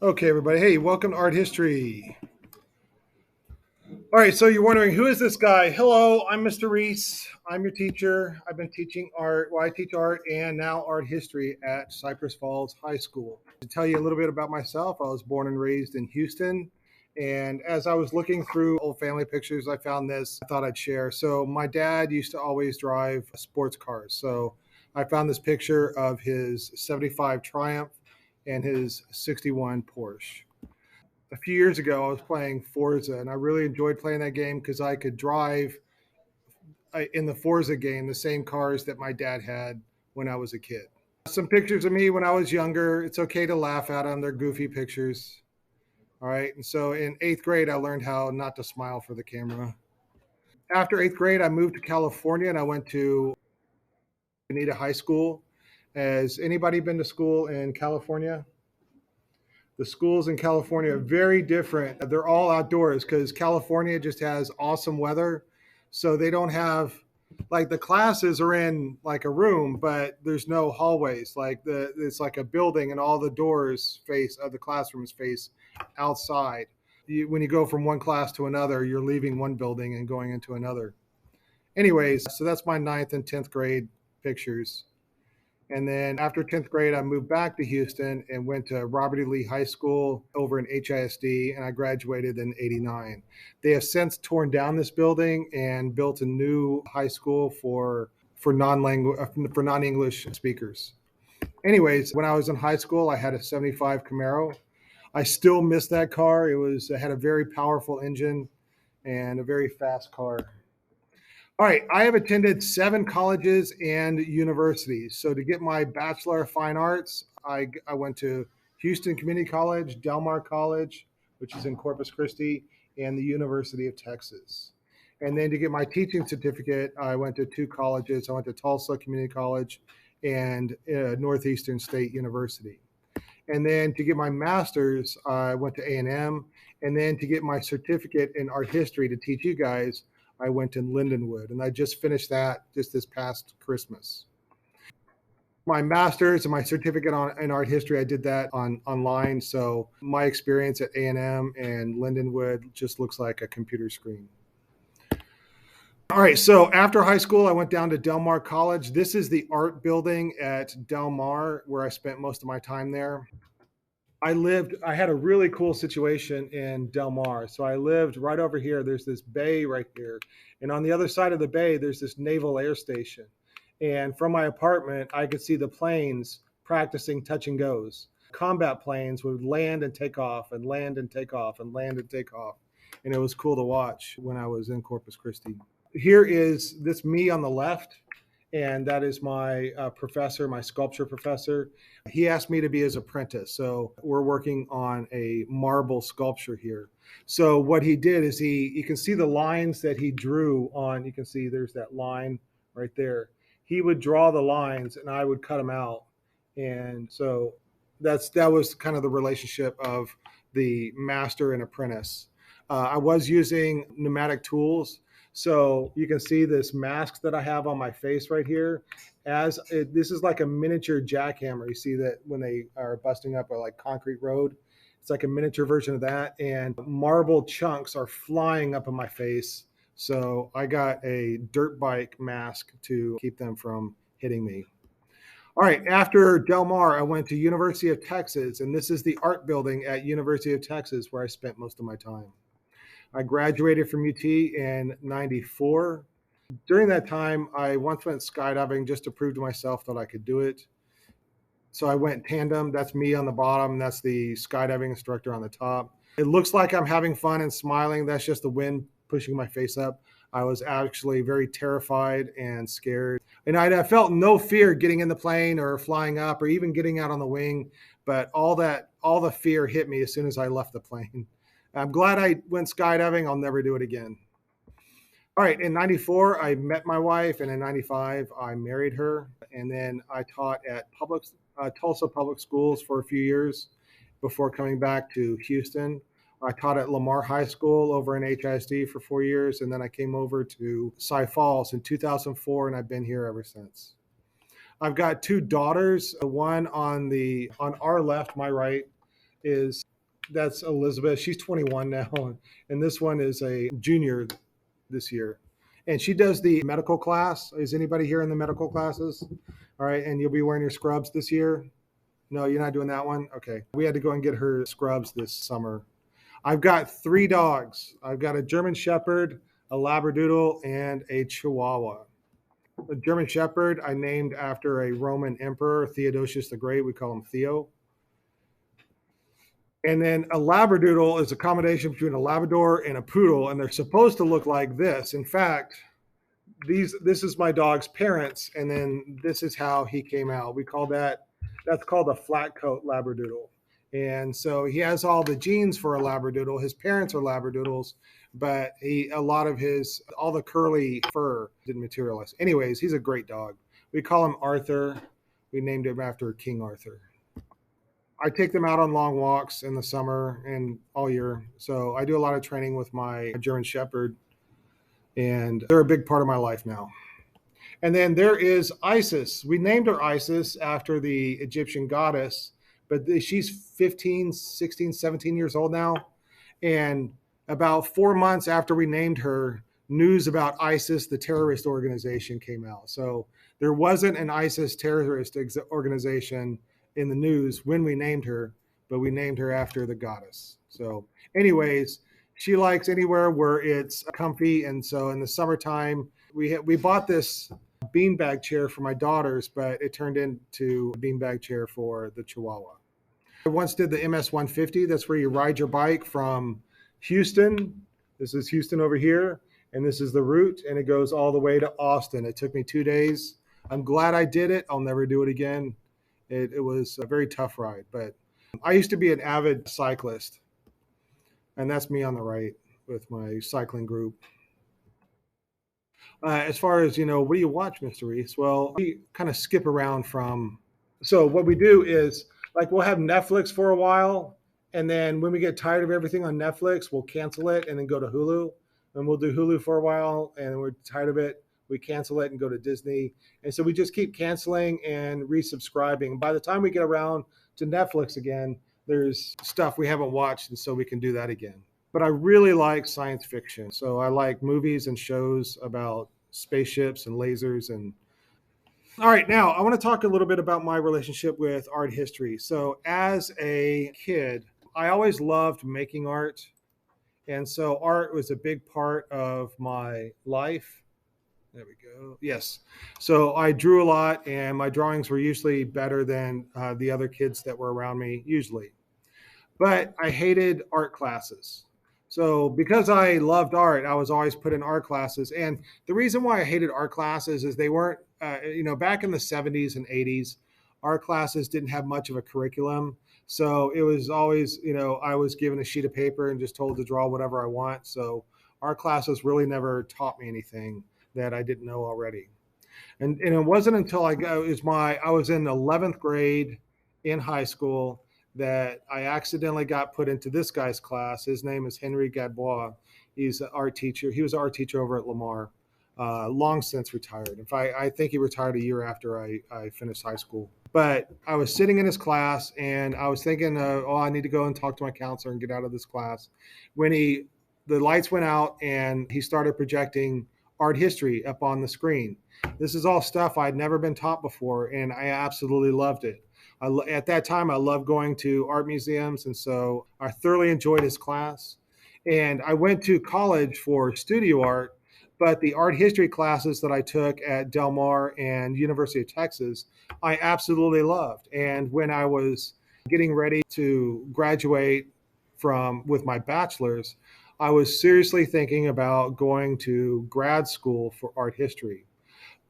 Okay, everybody. Hey, welcome to Art History. All right, so you're wondering, who is this guy? Hello, I'm Mr. Reese. I'm your teacher. I've been teaching art. Well, I teach art and now art history at Cypress Falls High School. To tell you a little bit about myself, I was born and raised in Houston. And as I was looking through old family pictures, I found this I thought I'd share. So, my dad used to always drive sports cars. So, I found this picture of his 75 Triumph and his 61 Porsche. A few years ago, I was playing Forza, and I really enjoyed playing that game because I could drive in the Forza game the same cars that my dad had when I was a kid. Some pictures of me when I was younger. It's okay to laugh at them. They're goofy pictures. All right. And so in eighth grade, I learned how not to smile for the camera. After eighth grade, I moved to California and I went to Bonita High School. Has anybody been to school in California? The schools in California are very different. They're all outdoors because California just has awesome weather. So they don't have like the classes are in like a room, but there's no hallways. Like it's like a building and all the doors face of the classrooms face outside. When you go from one class to another, you're leaving one building and going into another. Anyways, so that's my ninth and 10th grade pictures. And then after 10th grade, I moved back to Houston and went to Robert E. Lee High School over in HISD, and I graduated in '89. They have since torn down this building and built a new high school for non-English speakers. Anyways, when I was in high school, I had a '75 Camaro. I still miss that car. It had a very powerful engine and a very fast car. All right, I have attended 7 colleges and universities. So to get my Bachelor of Fine Arts, I went to Houston Community College, Del Mar College, which is in Corpus Christi, and the University of Texas. And then to get my teaching certificate, I went to 2 colleges. I went to Tulsa Community College and Northeastern State University. And then to get my master's, I went to A&M. And then to get my certificate in art history to teach you guys, I went in Lindenwood, and I just finished that just this past Christmas. My master's and my certificate in art history, I did that online. So my experience at A&M and Lindenwood just looks like a computer screen. All right, so after high school, I went down to Del Mar College. This is the art building at Del Mar where I spent most of my time there. I had a really cool situation in Del Mar. So I lived right over here. There's this bay right here. And on the other side of the bay, there's this naval air station. And from my apartment, I could see the planes practicing touch and goes. Combat planes would land and take off and land and take off and land and take off. And it was cool to watch when I was in Corpus Christi. Here is this me on the left, and that is my professor, my sculpture professor. He asked me to be his apprentice. So we're working on a marble sculpture here. So what he did is you can see the lines that he drew on, you can see there's that line right there. He would draw the lines and I would cut them out. And so that was kind of the relationship of the master and apprentice. I was using pneumatic tools. So you can see this mask that I have on my face right here. This is like a miniature jackhammer. You see that when they are busting up a like concrete road, it's like a miniature version of that. And marble chunks are flying up in my face. So I got a dirt bike mask to keep them from hitting me. All right, after Del Mar, I went to University of Texas, and this is the art building at University of Texas where I spent most of my time. I graduated from UT in '94. During that time, I once went skydiving just to prove to myself that I could do it. So I went tandem. That's me on the bottom. That's the skydiving instructor on the top. It looks like I'm having fun and smiling. That's just the wind pushing my face up. I was actually very terrified and scared. And I felt no fear getting in the plane or flying up or even getting out on the wing. But all the fear hit me as soon as I left the plane. I'm glad I went skydiving. I'll never do it again. All right, in '94, I met my wife, and in '95, I married her. And then I taught at Tulsa Public Schools for a few years before coming back to Houston. I taught at Lamar High School over in HISD for 4 years, and then I came over to Cy Falls in 2004, and I've been here ever since. I've got 2 daughters. One on our left, my right, is That's Elizabeth. She's 21 now, and this one is a junior this year. And she does the medical class. Is anybody here in the medical classes? All right, and you'll be wearing your scrubs this year? No, you're not doing that one? Okay. We had to go and get her scrubs this summer. I've got three dogs. I've got a German Shepherd, a Labradoodle, and a Chihuahua. The German Shepherd I named after a Roman emperor, Theodosius the Great. We call him Theo. And then a Labradoodle is a combination between a Labrador and a Poodle, and they're supposed to look like this. In fact, this is my dog's parents, and then this is how he came out. We call that's called a flat coat Labradoodle. And so he has all the genes for a Labradoodle. His parents are Labradoodles, but a lot of his all the curly fur didn't materialize. Anyways, he's a great dog. We call him Arthur. We named him after King Arthur. I take them out on long walks in the summer and all year. So I do a lot of training with my German Shepherd, and they're a big part of my life now. And then there is Isis. We named her Isis after the Egyptian goddess, but she's 15, 16, 17 years old now. And about 4 months after we named her, news about ISIS, the terrorist organization, came out. So there wasn't an ISIS terrorist organization in the news when we named her, but we named her after the goddess. So, anyways, she likes anywhere where it's comfy. And so in the summertime, we bought this beanbag chair for my daughters, but it turned into a beanbag chair for the Chihuahua. I once did the MS 150. That's where you ride your bike from Houston. This is Houston over here, and this is the route, and it goes all the way to Austin. It took me 2 days. I'm glad I did it. I'll never do it again. It was a very tough ride, but I used to be an avid cyclist, and that's me on the right with my cycling group. As far as, what do you watch, Mr. Reese? Well, we kind of skip around from. So what we do is like we'll have Netflix for a while, and then when we get tired of everything on Netflix, we'll cancel it and then go to Hulu, and we'll do Hulu for a while, and we're tired of it. We cancel it and go to Disney. And so we just keep canceling and resubscribing. By the time we get around to Netflix again, there's stuff we haven't watched, and so we can do that again. But I really like science fiction. So I like movies and shows about spaceships and lasers. And all right, now I want to talk a little bit about my relationship with art history. So as a kid, I always loved making art. And so art was a big part of my life. There we go. Yes. So I drew a lot, and my drawings were usually better than the other kids that were around me, usually. But I hated art classes. So because I loved art, I was always put in art classes. And the reason why I hated art classes is they weren't, back in the 70s and 80s, art classes didn't have much of a curriculum. So it was always, I was given a sheet of paper and just told to draw whatever I want. So art classes really never taught me anything that I didn't know already. And it wasn't until I was in 11th grade in high school that I accidentally got put into this guy's class. His name is Henry Gadbois. He's an art teacher. He was an art teacher over at Lamar, long since retired. In fact, I think he retired a year after I finished high school. But I was sitting in his class, and I was thinking, I need to go and talk to my counselor and get out of this class. When the lights went out and he started projecting art history up on the screen. This is all stuff I'd never been taught before, and I absolutely loved it. At that time, I loved going to art museums, and so I thoroughly enjoyed his class. And I went to college for studio art, but the art history classes that I took at Del Mar and University of Texas, I absolutely loved. And when I was getting ready to graduate with my bachelor's, I was seriously thinking about going to grad school for art history.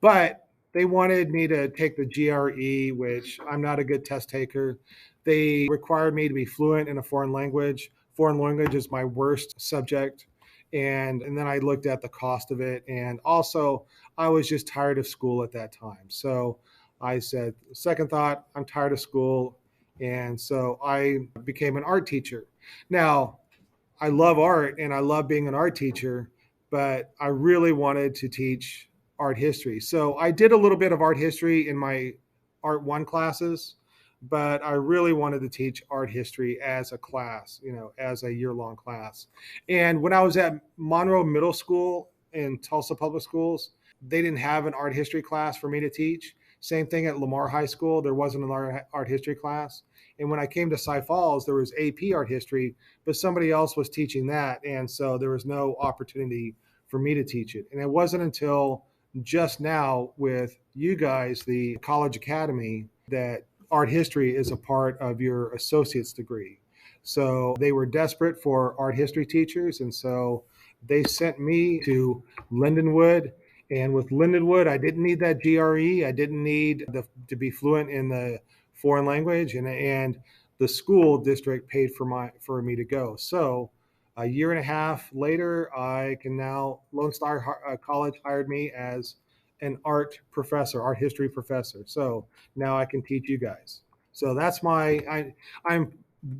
But they wanted me to take the GRE, which I'm not a good test taker. They required me to be fluent in a foreign language. Foreign language is my worst subject. And then I looked at the cost of it. And also, I was just tired of school at that time. So I said, second thought, I'm tired of school. And so I became an art teacher. Now, I love art and I love being an art teacher, but I really wanted to teach art history. So I did a little bit of art history in my Art 1 classes, but I really wanted to teach art history as a class, as a year-long class. And when I was at Monroe Middle School in Tulsa Public Schools, they didn't have an art history class for me to teach. Same thing at Lamar High School, there wasn't an art history class. And when I came to Cy Falls, there was AP art history, but somebody else was teaching that. And so there was no opportunity for me to teach it. And it wasn't until just now with you guys, the College Academy, that art history is a part of your associate's degree. So they were desperate for art history teachers. And so they sent me to Lindenwood. And with Lindenwood, I didn't need that GRE. I didn't need to be fluent in the foreign language. And the school district paid for me to go. So a year and a half later, I can now, Lone Star College hired me as an art history professor. So now I can teach you guys. So that's I'm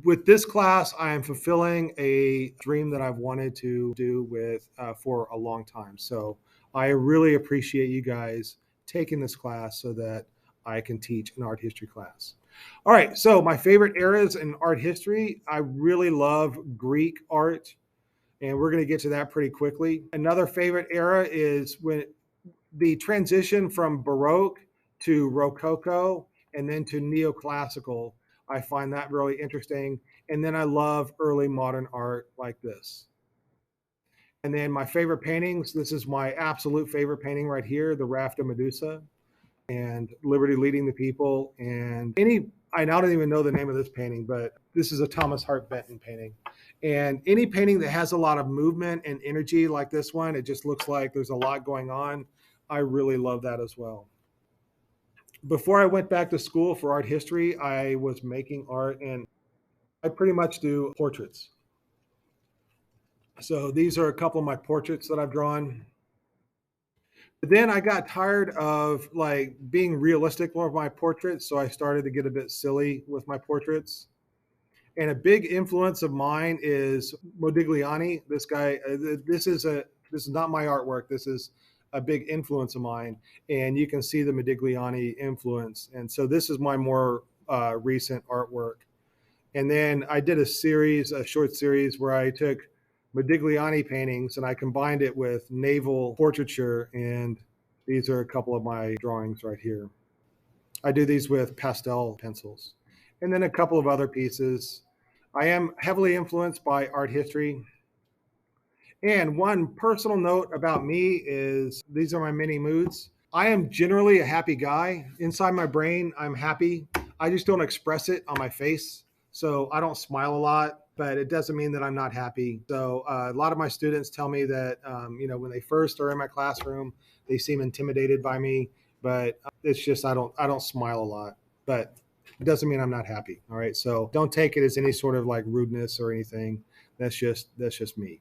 with this class, I am fulfilling a dream that I've wanted to do with for a long time. So I really appreciate you guys taking this class so that I can teach an art history class. All right, so my favorite eras in art history, I really love Greek art, and we're going to get to that pretty quickly. Another favorite era is when the transition from Baroque to Rococo and then to neoclassical. I find that really interesting. And then I love early modern art like this. And then my favorite paintings, this is my absolute favorite painting right here, the Raft of Medusa and Liberty Leading the People. I don't even know the name of this painting, but this is a Thomas Hart Benton painting. And any painting that has a lot of movement and energy like this one, it just looks like there's a lot going on. I really love that as well. Before I went back to school for art history, I was making art and I pretty much do portraits. So these are a couple of my portraits that I've drawn. But then I got tired of like being realistic with my portraits, so I started to get a bit silly with my portraits. And a big influence of mine is Modigliani. This guy, this is not my artwork. This is a big influence of mine, and you can see the Modigliani influence. And so this is my more recent artwork. And then I did a short series where I took Modigliani paintings and I combined it with naval portraiture. And these are a couple of my drawings right here. I do these with pastel pencils. And then a couple of other pieces. I am heavily influenced by art history. And one personal note about me is these are my mini moods. I am generally a happy guy. Inside my brain, I'm happy. I just don't express it on my face. So I don't smile a lot, but it doesn't mean that I'm not happy. So a lot of my students tell me that, when they first are in my classroom, they seem intimidated by me, but it's just, I don't smile a lot, but it doesn't mean I'm not happy. All right. So don't take it as any sort of like rudeness or anything. That's just me.